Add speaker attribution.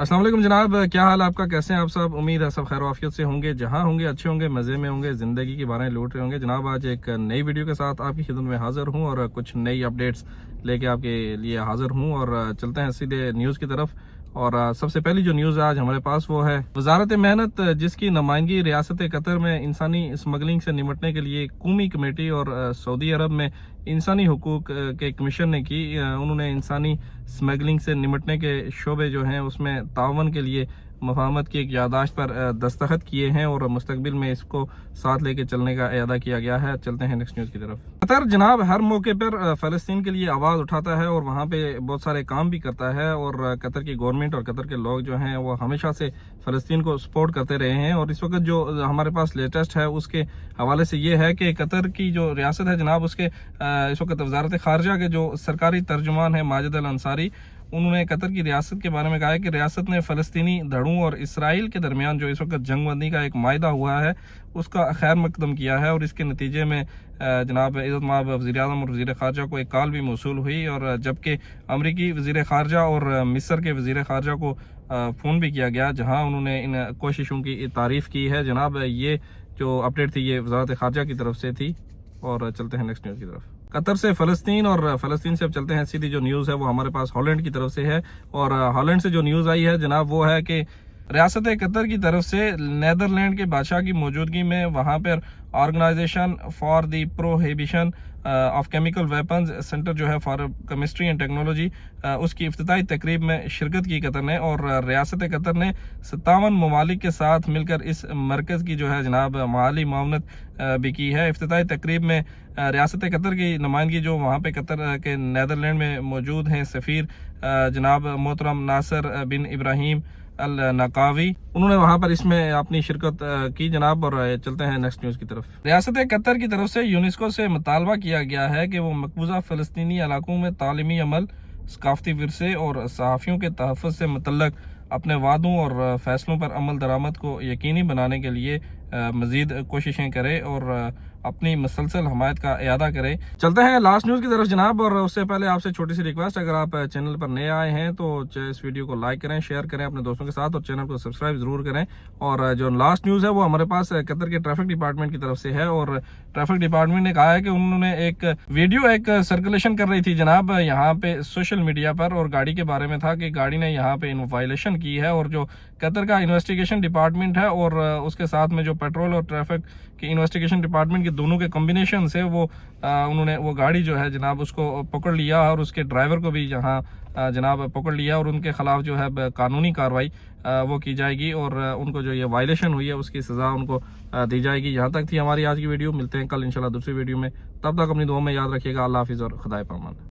Speaker 1: अस्सलाम वालेकुम जनाब, क्या हाल आपका, कैसे हैं आप सब। उम्मीद है सब खैर आफियत से होंगे, जहां होंगे अच्छे होंगे, मज़े में होंगे, ज़िंदगी की बारें लूट रहे होंगे। जनाब आज एक नई वीडियो के साथ आपकी खिदमत में हाज़िर हूं और कुछ नई अपडेट्स लेके आपके लिए हाज़िर हूं और चलते हैं सीधे न्यूज़ की तरफ। और सबसे पहली जो न्यूज़ आज हमारे पास वो है वजारत मेहनत, जिसकी नुमाइंदगी रियासत कतर में इंसानी स्मगलिंग से निपटने के लिए कौमी कमेटी और सऊदी अरब में इंसानी हुकूक के कमीशन ने की। उन्होंने इंसानी स्मगलिंग से निपटने के शोबे जो हैं उसमें तावन के लिए मफाहमत की एक यादाश्त पर दस्तखत किए हैं और मुस्तकबिल में इसको साथ लेके चलने का इरादा किया गया है। चलते हैं नेक्स्ट न्यूज़ की तरफ। कतर जनाब हर मौके पर फ़लस्तीन के लिए आवाज़ उठाता है और वहाँ पे बहुत सारे काम भी करता है और कतर की गवर्नमेंट और कतर के लोग जो हैं वो हमेशा से फ़लस्तीन को सपोर्ट करते रहे हैं। और इस वक्त जो हमारे पास लेटेस्ट है उसके हवाले से ये है कि कतर की जो रियासत है जनाब उसके इस वक्त वजारत खारजा के जो सरकारी तर्जुमान है माजिद अल अंसारी, उन्होंने कतर की रियासत के बारे में कहा है कि रियासत ने फ़लस्तीनी धड़ों और इसराइल के दरमियान जो इस वक्त जंगबंदी का एक मायदा हुआ है उसका खैर मकदम किया है। और इसके नतीजे में जनाब इज़्ज़त माब वज़ीर-ए-आज़म और वज़ीर ख़ारजा को एक कॉल भी मौसूल हुई और जबकि अमरीकी वज़ीर ख़ारजा और मिस्र के वज़ीर ख़ारजा को फ़ोन भी किया गया, जहाँ उन्होंने इन कोशिशों की तारीफ़ की है। जनाब ये जो अपडेट थी ये वज़ारत ख़ारजा की तरफ से थी। और चलते हैं नेक्स्ट न्यूज़ की तरफ। कतर से फ़लस्तीन और फ़लस्तीन से अब चलते हैं सीधी जो न्यूज़ है वो हमारे पास हॉलैंड की तरफ से है। और हॉलैंड से जो न्यूज़ आई है जनाब वो है कि रियासत कतर की तरफ से नीदरलैंड के बादशाह की मौजूदगी में वहाँ पर organisation for the prohibition of chemical weapons centre जो है फॉर केमिस्ट्री एंड टेक्नोलॉजी, उसकी इफ्तिताई तकरीब में शिरकत की कतर ने। और रियासत कतर ने 57 ममालिक के साथ मिलकर इस मरकज़ की जो है जनाब माली मावनत भी की है। इफ्तिताई तकरीब में रियासत कतर की नुमाइंदगी जो वहाँ पे कतर के नीदरलैंड में मौजूद हैं सफ़ीर जनाब मोहतरम नासिर बिन इब्राहिम अल नकावी, उन्होंने वहाँ पर इसमें अपनी शिरकत की जनाब। और चलते हैं नेक्स्ट न्यूज़ की तरफ। रियासत कतर की तरफ से यूनेस्को से मुतालबा किया गया है कि वो मकबूजा फ़लस्तीनी इलाकों में तालीमी अमल, सकाफती विरसे और सहाफ़ियों के तहफ़्फ़ुज़ से मुतल्लक अपने वादों और फैसलों पर अमल दरामद को यकीनी बनाने के लिए मज़ीद कोशिशें करे और अपनी मुसलसल हमायत का इरादा करे। चलते हैं लास्ट न्यूज़ की तरफ जनाब। और उससे पहले आपसे छोटी सी रिक्वेस्ट, अगर आप चैनल पर नए आए हैं तो इस वीडियो को लाइक करें, शेयर करें अपने दोस्तों के साथ और चैनल को सब्सक्राइब ज़रूर करें। और जो लास्ट न्यूज़ है वो हमारे पास कतर के ट्रैफिक डिपार्टमेंट की तरफ से है। और ट्रैफिक डिपार्टमेंट ने कहा है कि उन्होंने एक वीडियो सर्कुलेशन कर रही थी जनाब यहाँ पे सोशल मीडिया पर, और गाड़ी के बारे में था कि गाड़ी ने यहाँ पे वायलेशन की है। और जो कतर का इन्वेस्टिगेशन डिपार्टमेंट है और उसके साथ में जो पेट्रोल और ट्रैफिक की इन्वेस्टिगेशन डिपार्टमेंट के दोनों के कॉम्बिनेशन से वो उन्होंने वो गाड़ी जो है जनाब उसको पकड़ लिया और उसके ड्राइवर को भी यहाँ जनाब पकड़ लिया और उनके खिलाफ जो है कानूनी कार्रवाई वो की जाएगी और उनको जो ये वायलेशन हुई है उसकी सज़ा उनको दी जाएगी। यहाँ तक थी हमारी आज की वीडियो। मिलते हैं कल इंशाल्लाह दूसरी वीडियो में, तब तक अपनी दुआ में याद रखिएगा। अल्लाह हाफिज़ और खुदा पामान।